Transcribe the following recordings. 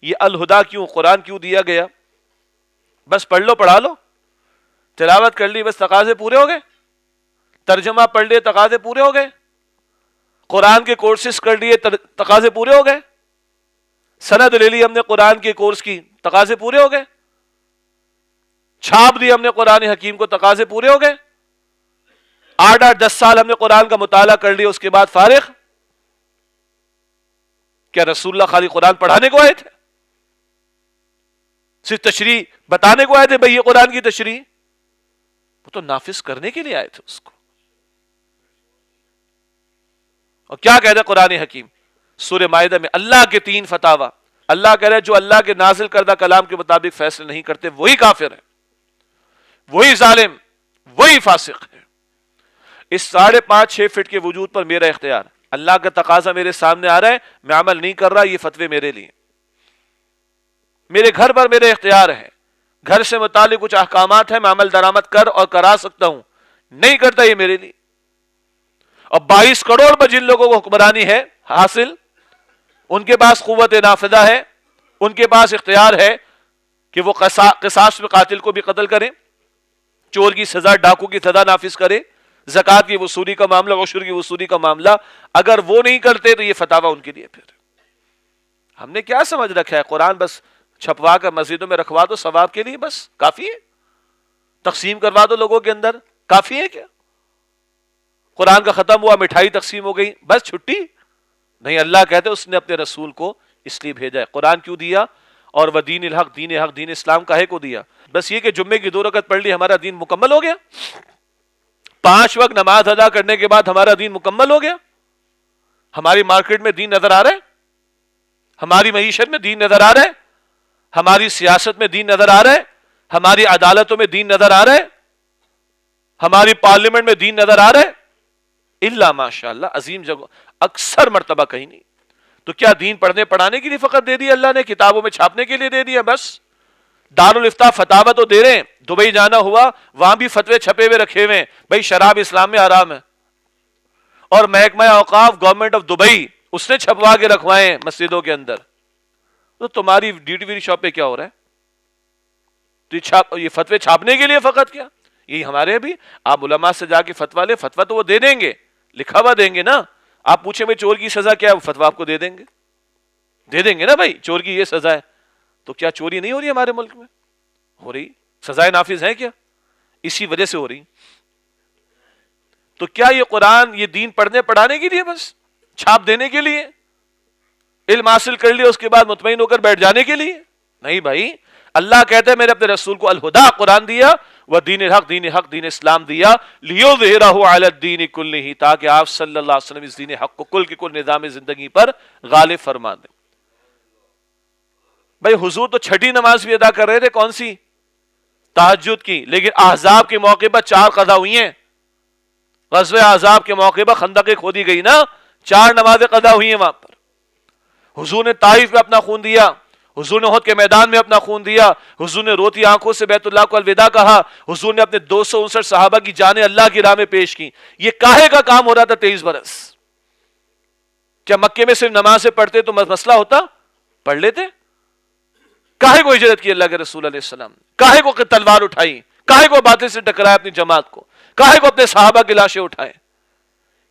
یہ الہدا کیوں، قرآن کیوں دیا گیا؟ بس پڑھ لو پڑھا لو، تلاوت کر لی بس تقاضے پورے ہو گئے، ترجمہ پڑھ لیے تقاضے پورے ہو گئے، قرآن کے کورسز کر لیے تقاضے پورے ہو گئے، سند لے لی ہم نے قرآن کے کورس کی، تقاضے پورے ہو گئے، چھاپ دی ہم نے قرآن حکیم کو، تقاضے پورے ہو گئے، 8-10 سال ہم نے قرآن کا مطالعہ کر لیا، اس کے بعد فارغ؟ کیا رسول اللہ خالی قرآن پڑھانے کو آئے تھے؟ صرف تشریح بتانے کو آئے تھے بھئی یہ قرآن کی تشریح؟ وہ تو نافذ کرنے کے لیے آئے تھے اس کو۔ اور کیا کہہ رہے قرآن حکیم سورہ مائدہ میں؟ اللہ کے 3 فتاوا، اللہ کہہ رہے جو اللہ کے نازل کردہ کلام کے مطابق فیصلے نہیں کرتے وہی کافر ہے، وہی ظالم، وہی فاسق ہے۔ اس 5.5-6 فٹ کے وجود پر میرا اختیار، اللہ کا تقاضا میرے سامنے آ رہا ہے، میں عمل نہیں کر رہا، یہ فتوے میرے لیے، میرے گھر پر میرے اختیار ہے، گھر سے متعلق کچھ احکامات ہیں، میں عمل درآمد کر اور کرا سکتا ہوں، نہیں کرتا یہ میرے لیے۔ اور 22 کروڑ پر جن لوگوں کو حکمرانی ہے حاصل، ان کے پاس قوت نافذہ ہے، ان کے پاس اختیار ہے کہ وہ قصاص میں قاتل کو بھی قتل کریں، چور کی سزا، ڈاکو کی سزا نافذ کرے، زکوٰۃ کی وصولی کا معاملہ، عشر کی وصولی کا معاملہ، اگر وہ نہیں کرتے تو یہ فتاوا ان کے لیے۔ پھر ہم نے کیا سمجھ رکھا ہے؟ قرآن بس چھپوا کر مسجدوں میں رکھوا دو ثواب کے لیے، بس کافی ہے؟ تقسیم کروا دو لوگوں کے اندر، کافی ہے کیا؟ قرآن کا ختم ہوا، مٹھائی تقسیم ہو گئی، بس چھٹی؟ نہیں، اللہ کہتے اس نے اپنے رسول کو اس لیے بھیجا ہے۔ قرآن کیوں دیا؟ اور ودین الحق، دین حق، دین اسلام کاہے کو دیا؟ بس یہ کہ جمعے کی 2 رکعت پڑھ لی ہمارا دین مکمل ہو گیا، 5 وقت نماز ادا کرنے کے بعد ہمارا دین مکمل ہو گیا؟ ہماری مارکیٹ میں دین نظر آ رہا ہے؟ ہماری معیشت میں دین نظر آ رہا ہے؟ ہماری سیاست میں دین نظر آ رہا ہے؟ ہماری عدالتوں میں دین نظر آ رہا ہے؟ ہماری پارلیمنٹ میں دین نظر آ رہا ہے؟ الا ماشاء اللہ، عظیم جگہ، اکثر مرتبہ کہیں نہیں۔ تو کیا دین پڑھنے پڑھانے کے لیے فقط دے دیا اللہ نے، کتابوں میں چھاپنے کے لیے دے دیا بس؟ دارالافتاء فتاوا تو دے رہے ہیں، دبئی جانا ہوا وہاں بھی فتوے چھپے ہوئے رکھے ہوئے ہیں، بھائی شراب اسلام میں حرام ہے، اور محکمہ اوقاف گورنمنٹ آف دبئی اس نے چھپوا کے رکھوائے ہیں مسجدوں کے اندر۔ تو تمہاری ڈیوٹی فری شاپ پہ کیا ہو رہا ہے؟ تو یہ فتوے چھاپنے کے لیے فقط کیا؟ یہی ہمارے بھی، آپ علماء سے جا کے فتوا لے، فتوا تو وہ دے دیں گے، لکھا ہوا دیں گے نا۔ آپ پوچھیں بھائی چور کی سزا کیا ہے، وہ فتوا آپ کو دے دیں گے نا، بھائی چور کی یہ سزا ہے۔ تو کیا چوری نہیں ہو رہی ہمارے ملک میں؟ ہو رہی، سزائے نافذ ہیں کیا؟ اسی وجہ سے ہو رہی۔ تو کیا یہ قرآن، یہ دین پڑھنے پڑھانے کے لیے بس، چھاپ دینے کے لیے، علم حاصل کر لیا اس کے بعد مطمئن ہو کر بیٹھ جانے کے لیے؟ نہیں بھائی، اللہ کہتے ہیں میں نے اپنے رسول کو الہدا قرآن دیا، وہ دین الحق، دین حق، دین اسلام دیا، لیظہرہ علی الدین کلہ، تاکہ آپ صلی اللہ علیہ وسلم اس دین حق کو کل کی کل نظام زندگی پر غالب فرما دیں۔ بھائی حضور تو چھٹی نماز بھی ادا کر رہے تھے، کون سی؟ تہجد کی، لیکن احزاب کے موقع پر 4 قضا ہوئی ہیں، غزوہ احزاب کے موقع پر خندقیں کھودی گئی نا، 4 نمازیں قضا ہوئی ہیں وہاں پر۔ حضور نے طائف میں اپنا خون دیا، حضور نے احد کے میدان میں اپنا خون دیا، حضور نے روتی آنکھوں سے بیت اللہ کو الوداع کہا، حضور نے اپنے 259 صحابہ کی جانیں اللہ کی راہ میں پیش کی۔ یہ کاہے کا کام ہو رہا تھا 23 برس؟ کیا مکے میں صرف نمازیں پڑھتے تو مسئلہ ہوتا؟ پڑھ لیتے؟ کاہے کو ہجرت کی اللہ کے رسول علیہ السلام؟ کاہے کو تلوار اٹھائی؟ کاہے کو باطل سے ٹکرایا اپنی جماعت کو؟ کاہے کو اپنے صحابہ کی لاشیں اٹھائے؟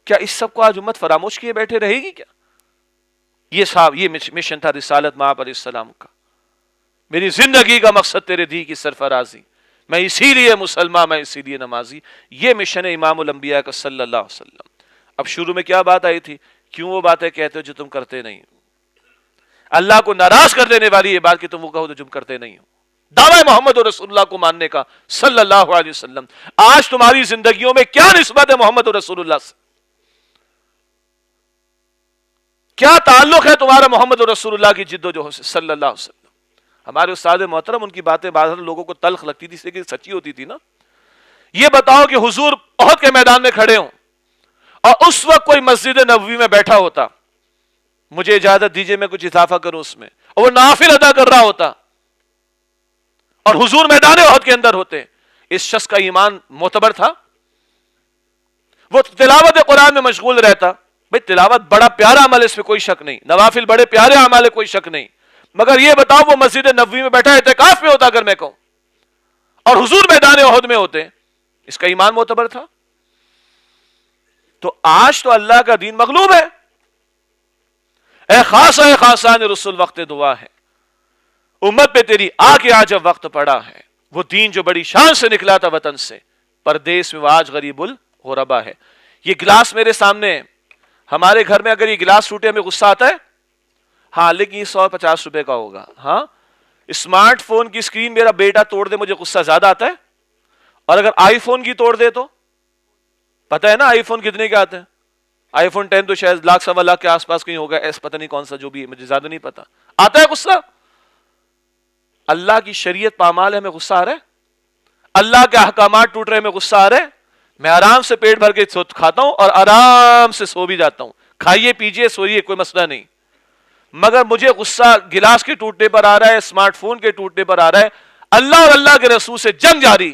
کیا اس سب کو آج امت فراموش کیے بیٹھے رہے گی کیا؟ یہ مشن تھا رسالت مآب علیہ السلام کا، میری زندگی کا مقصد تیرے دی کی سرفرازی، میں اسی لیے مسلمان، میں اسی لیے نمازی۔ یہ مشن ہے امام الانبیاء کا صلی اللہ علیہ وسلم۔ اب شروع میں کیا بات آئی تھی؟ کیوں وہ باتیں کہتے ہو جو تم کرتے نہیں؟ اللہ کو ناراض کر دینے والی یہ بات کہ تم وہ کہو جو تم کرتے نہیں ہو، دعوی محمد رسول اللہ کو ماننے کا صلی اللہ علیہ وسلم۔ آج تمہاری زندگیوں میں کیا نسبت ہے محمد رسول اللہ سے؟ کیا تعلق ہے تمہارا محمد رسول اللہ کی جد و جہد سے صلی اللہ علیہ وسلم؟ ہمارے استاد محترم، ان کی باتیں بعض لوگوں کو تلخ لگتی تھی لیکن سچی ہوتی تھی نا۔ یہ بتاؤ کہ حضور احد کے میدان میں کھڑے ہوں اور اس وقت کوئی مسجد نبوی میں بیٹھا ہوتا، مجھے اجازت دیجئے میں کچھ اضافہ کروں اس میں، اور وہ نافل ادا کر رہا ہوتا اور حضور میدان احد کے اندر ہوتے، اس شخص کا ایمان معتبر تھا؟ وہ تلاوت قرآن میں مشغول رہتا، بھئی تلاوت بڑا پیارا عمل ہے، اس میں کوئی شک نہیں، نوافل بڑے پیارے اعمال ہے، کوئی شک نہیں، مگر یہ بتاؤ وہ مسجد نبوی میں بیٹھا اعتکاف میں ہوتا اگر میں کہوں، اور حضور میدان احد میں ہوتے، اس کا ایمان معتبر تھا؟ تو آج تو اللہ کا دین مغلوب ہے۔ اے خاصان رسول وقت دعا ہے، امت پہ تیری آ کے آج اب وقت پڑا ہے، وہ دین جو بڑی شان سے نکلا تھا وطن سے، پردیس میں وہ آج غریب الغربا ہے۔ یہ گلاس میرے سامنے ہے، ہمارے گھر میں اگر یہ گلاس ٹوٹے ہمیں غصہ آتا ہے؟ ہاں، لیکن یہ 150 روپے کا ہوگا۔ ہاں، اسمارٹ فون کی اسکرین میرا بیٹا توڑ دے مجھے غصہ زیادہ آتا ہے، اور اگر آئی فون کی توڑ دے تو پتہ ہے نا آئی فون کتنے کے آتے ہیں؟ آئی فون 10 تو شاید لاکھ سوا لاکھ کے آس پاس کہیں ہوگا، ایس پتہ نہیں کون سا، جو بھی مجھے زیادہ نہیں پتا، آتا ہے غصہ؟ اللہ کی شریعت پامال ہے، ہمیں غصہ آ رہا ہے؟ اللہ کے احکامات ٹوٹ رہے ہیں، ہمیں غصہ آ رہا ہے؟ میں آرام سے پیٹ بھر کے کھاتا ہوں اور آرام سے سو بھی جاتا ہوں، کھائیے پیجیے سوئیے، کوئی مسئلہ نہیں، مگر مجھے غصہ گلاس کے ٹوٹنے پر آ رہا ہے، اسمارٹ فون کے ٹوٹنے پر آ رہا ہے، اللہ اور اللہ کے رسول سے جنگ جاری،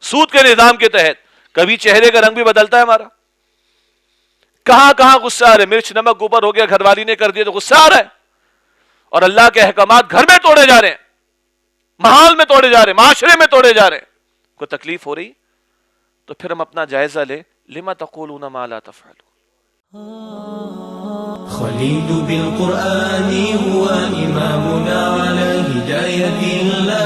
سود کے نظام کے تحت۔ کبھی چہرے کا رنگ بھی بدلتا ہے ہمارا، کہاں کہاں غصہ آ رہا ہے، مرچ نمک اوپر ہو گیا، گھر والی نے کر دیا تو غصہ آ رہا ہے، اور اللہ کے احکامات گھر میں توڑے جا رہے ہیں، محال میں توڑے جا رہے ہیں، معاشرے میں توڑے جا رہے ہیں، کوئی تکلیف ہو رہی؟ تو پھر ہم اپنا جائزہ لیں، لما تقولون ما لا تفعلون۔ خليل بالقرآن هو إمامنا على هداية الله